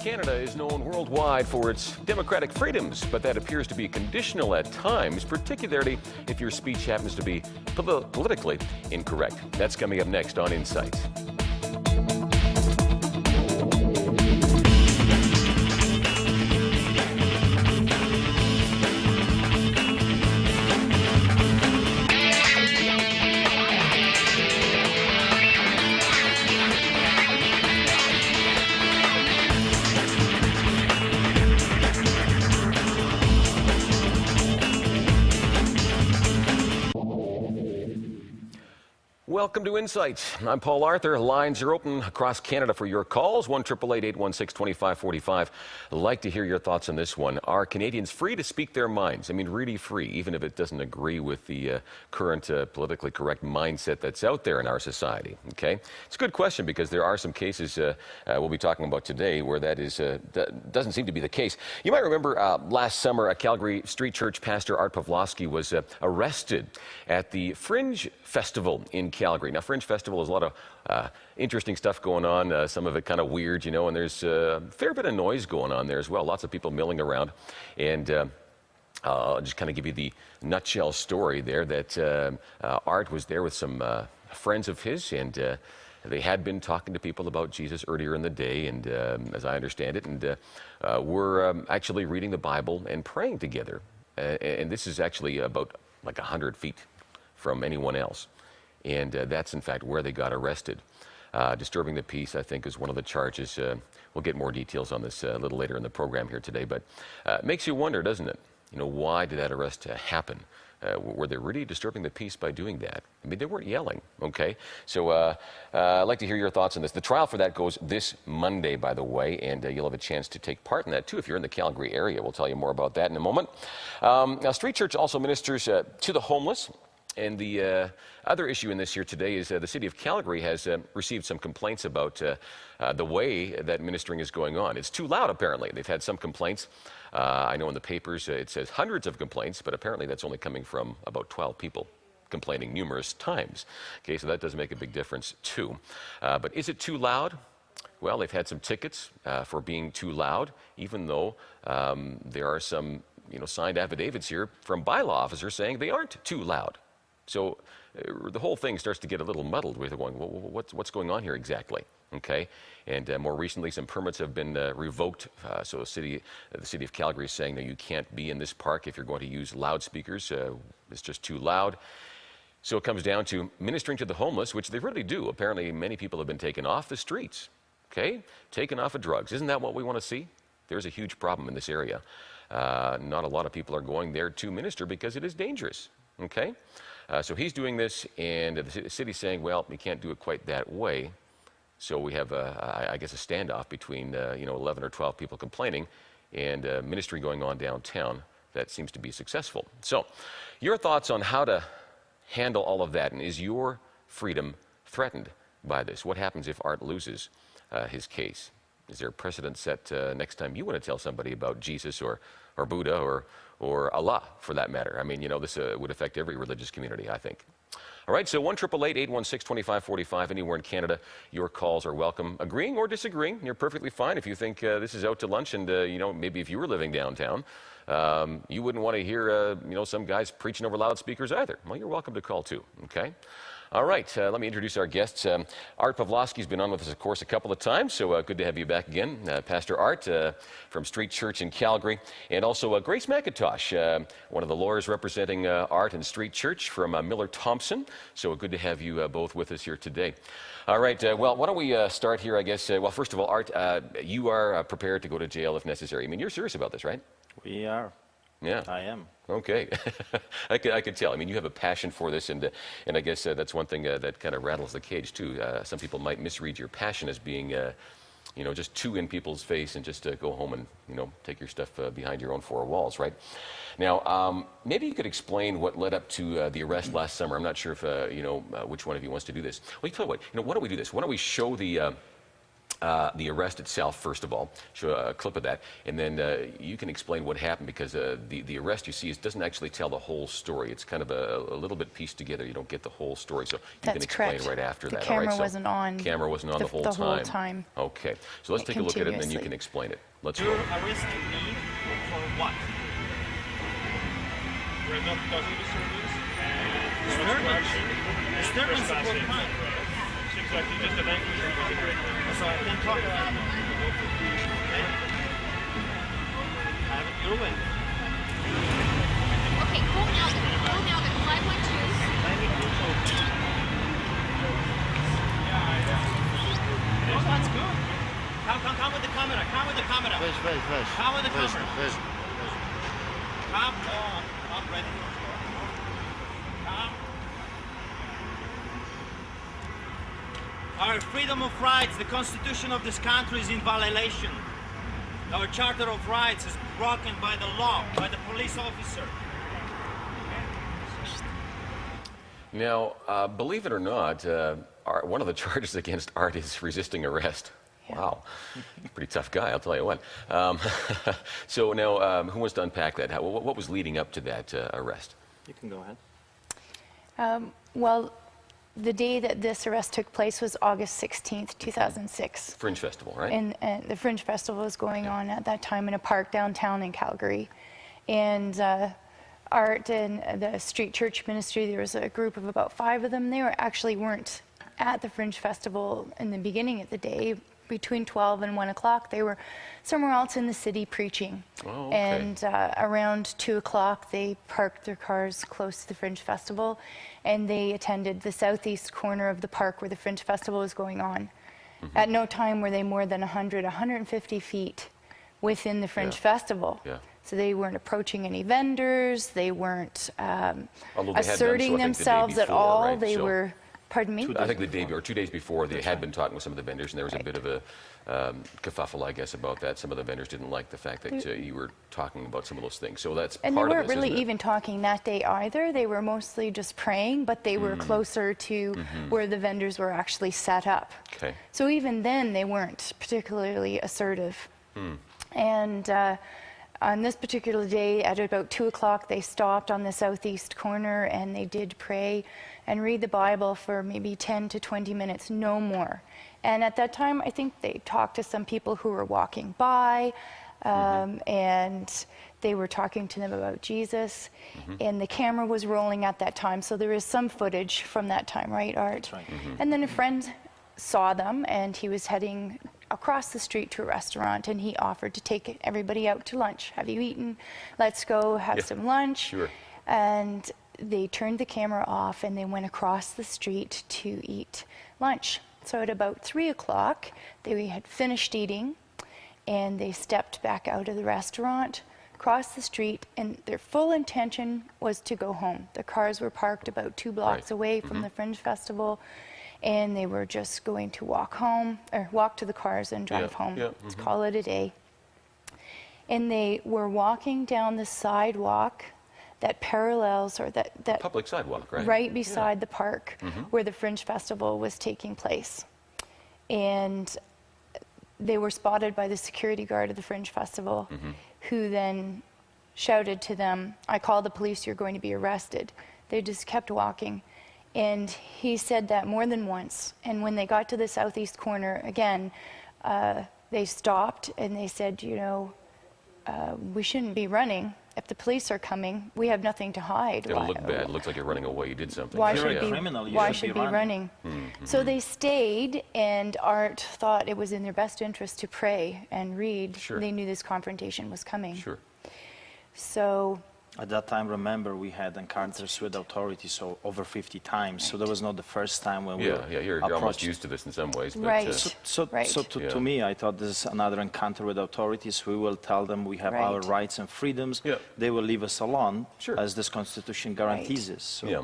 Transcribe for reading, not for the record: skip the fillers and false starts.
Canada is known worldwide for its democratic freedoms, but that appears to be conditional at times, particularly if your speech happens to be politically incorrect. That's coming up next on Insight. Welcome to Insight. I'm Paul Arthur. Lines are open across Canada for your calls. 1-888-816-2545. I'd like to hear your thoughts on this one. Are Canadians free to speak their minds? I mean, really free, even if it doesn't agree with the current politically correct mindset that's out there in our society. Okay, it's a good question because there are some cases we'll be talking about today where that doesn't seem to be the case. You might remember last summer, a Calgary street church pastor, Artur Pawlowski, was arrested at the Fringe Festival in Calgary. Now, Fringe Festival is a lot of interesting stuff going on, some of it kind of weird, and there's a fair bit of noise going on there as well. Lots of people milling around. And I'll just kind of give you the nutshell story there that Art was there with some friends of his, and they had been talking to people about Jesus earlier in the day, and as I understand it, and were actually reading the Bible and praying together. And this is actually about like 100 feet from anyone else. And that's, in fact, where they got arrested. Disturbing the peace, I think, is one of the charges. We'll get more details on this a little later in the program here today. But it makes you wonder, doesn't it? Why did that arrest happen? Were they really disturbing the peace by doing that? I mean, they weren't yelling, okay? So I'd like to hear your thoughts on this. The trial for that goes this Monday, by the way, and you'll have a chance to take part in that, too, if you're in the Calgary area. We'll tell you more about that in a moment. Now, Street Church also ministers to the homeless. And the other issue in this here today is the city of Calgary has received some complaints about the way that ministering is going on. It's too loud, apparently. They've had some complaints. I know in the papers it says hundreds of complaints, but apparently that's only coming from about 12 people complaining numerous times. Okay, so that does make a big difference, too. But is it too loud? Well, they've had some tickets for being too loud, even though there are some signed affidavits here from bylaw officers saying they aren't too loud. So the whole thing starts to get a little muddled with going, well, what's going on here exactly? Okay, and more recently, some permits have been revoked. So the city of Calgary is saying that you can't be in this park if you're going to use loudspeakers. It's just too loud. So it comes down to ministering to the homeless, which they really do. Apparently, many people have been taken off the streets. Okay, taken off of drugs. Isn't that what we want to see? There's a huge problem in this area. Not a lot of people are going there to minister because it is dangerous. Okay. So he's doing this, and the city's saying, well, we can't do it quite that way. So we have, I guess, a standoff between, 11 or 12 people complaining and ministry going on downtown that seems to be successful. So your thoughts on how to handle all of that, and is your freedom threatened by this? What happens if Art loses his case? Is there a precedent set next time you want to tell somebody about Jesus or Buddha or Allah, for that matter? I mean, this would affect every religious community, I think. All right, so 1-888-816-2545, anywhere in Canada, your calls are welcome. Agreeing or disagreeing, you're perfectly fine. If you think this is out to lunch and, maybe if you were living downtown, you wouldn't want to hear, some guys preaching over loudspeakers either. Well, you're welcome to call too, okay? All right, let me introduce our guests. Art Pawlowski's been on with us, of course, a couple of times, so good to have you back again. Pastor Art from Street Church in Calgary, and also Grace Mcintosh, one of the lawyers representing Art and Street Church from Miller Thompson. So good to have you both with us here today. All right, well, why don't we start here, I guess. Well, first of all, Art, you are prepared to go to jail if necessary. I mean, you're serious about this, right? We are. Yeah. I am. Okay. I could tell. I mean, you have a passion for this, and I guess that's one thing that kind of rattles the cage, too. Some people might misread your passion as being, just too in people's face and just go home and, take your stuff behind your own four walls, right? Now, maybe you could explain what led up to the arrest last summer. I'm not sure if, which one of you wants to do this. Well, you tell you what, why don't we do this? Why don't we show the the arrest itself, first of all, show a clip of that, and then you can explain what happened, because the arrest you see doesn't actually tell the whole story. It's kind of a little bit pieced together. You don't get the whole story, so you can explain right after that. The camera all right, wasn't on. Camera wasn't on the whole time. Okay, so let's take a look at it, and then you can explain it. Let's go. You're arresting me for what? We're not causing disturbance. Disturbance of what kind? Seems like you just the language was incorrect. So I can talk. Okay. Have it your way. Okay, cool now then. 512. Oh, that's good. Come with the camera. Come with the camera. Come with the camera. Come on. I'm ready. Come. Our freedom of rights, the constitution of this country is in violation. Our charter of rights is broken by the law, by the police officer. Now, believe it or not, one of the charges against Art is resisting arrest. Yeah. Wow, pretty tough guy, I'll tell you what. So now, who wants to unpack that? What was leading up to that arrest? You can go ahead. Well, the day that this arrest took place was August 16th, 2006. Fringe Festival, right? And the Fringe Festival was going on at that time in a park downtown in Calgary. And Art and the street church ministry, there was a group of about 5 of them. They weren't at the Fringe Festival in the beginning of the day. Between 12 and 1 o'clock, they were somewhere else in the city preaching. Oh, okay. And around 2 o'clock, they parked their cars close to the Fringe Festival, and they attended the southeast corner of the park where the Fringe Festival was going on. Mm-hmm. At no time were they more than 150 feet within the Fringe Festival. Yeah. So they weren't approaching any vendors, they weren't asserting themselves at all. Right? They were, pardon me? I think the day or 2 days before, they had been talking with some of the vendors, and there was a bit of a kerfuffle, I guess, about that. Some of the vendors didn't like the fact that you were talking about some of those things. So that's part of this, and they weren't really isn't it? even talking that day either. They were mostly just praying, but they were closer to where the vendors were actually set up. Okay. So even then, they weren't particularly assertive. And on this particular day, at about 2 o'clock, they stopped on the southeast corner, and they did pray and read the Bible for maybe 10 to 20 minutes, no more. And at that time, I think they talked to some people who were walking by, and they were talking to them about Jesus, and the camera was rolling at that time, so there is some footage from that time, right, Art? That's right. And then a friend saw them, and he was heading across the street to a restaurant, and he offered to take everybody out to lunch. Have you eaten? Let's go have some lunch. Sure. And they turned the camera off, and they went across the street to eat lunch. So at about 3 o'clock, they had finished eating, and they stepped back out of the restaurant, crossed the street, and their full intention was to go home. The cars were parked about 2 blocks away from the Fringe Festival, and they were just going to walk home, or walk to the cars and drive home. Let's call it a day. And they were walking down the sidewalk that parallels, or that Public sidewalk, right? Right beside the park where the Fringe Festival was taking place. And they were spotted by the security guard of the Fringe Festival, who then shouted to them, "I call the police, you're going to be arrested." They just kept walking. And he said that more than once. And when they got to the southeast corner, again, they stopped and they said, you know, we shouldn't be running. If the police are coming, we have nothing to hide. It'll look bad. It looks like you're running away. You did something. Why You're should a be, criminal. You why should should be be running? So they stayed, and Art thought it was in their best interest to pray and read. Sure. They knew this confrontation was coming. Sure. So At that time, remember, we had encounters with authorities over 50 times, so that was not the first time when we were you're almost approached. used to this in some ways. But, Right. So to me, I thought this is another encounter with authorities. We will tell them we have our Right. rights and freedoms. Yeah. They will leave us alone, Sure. as this Constitution guarantees us. So Yeah.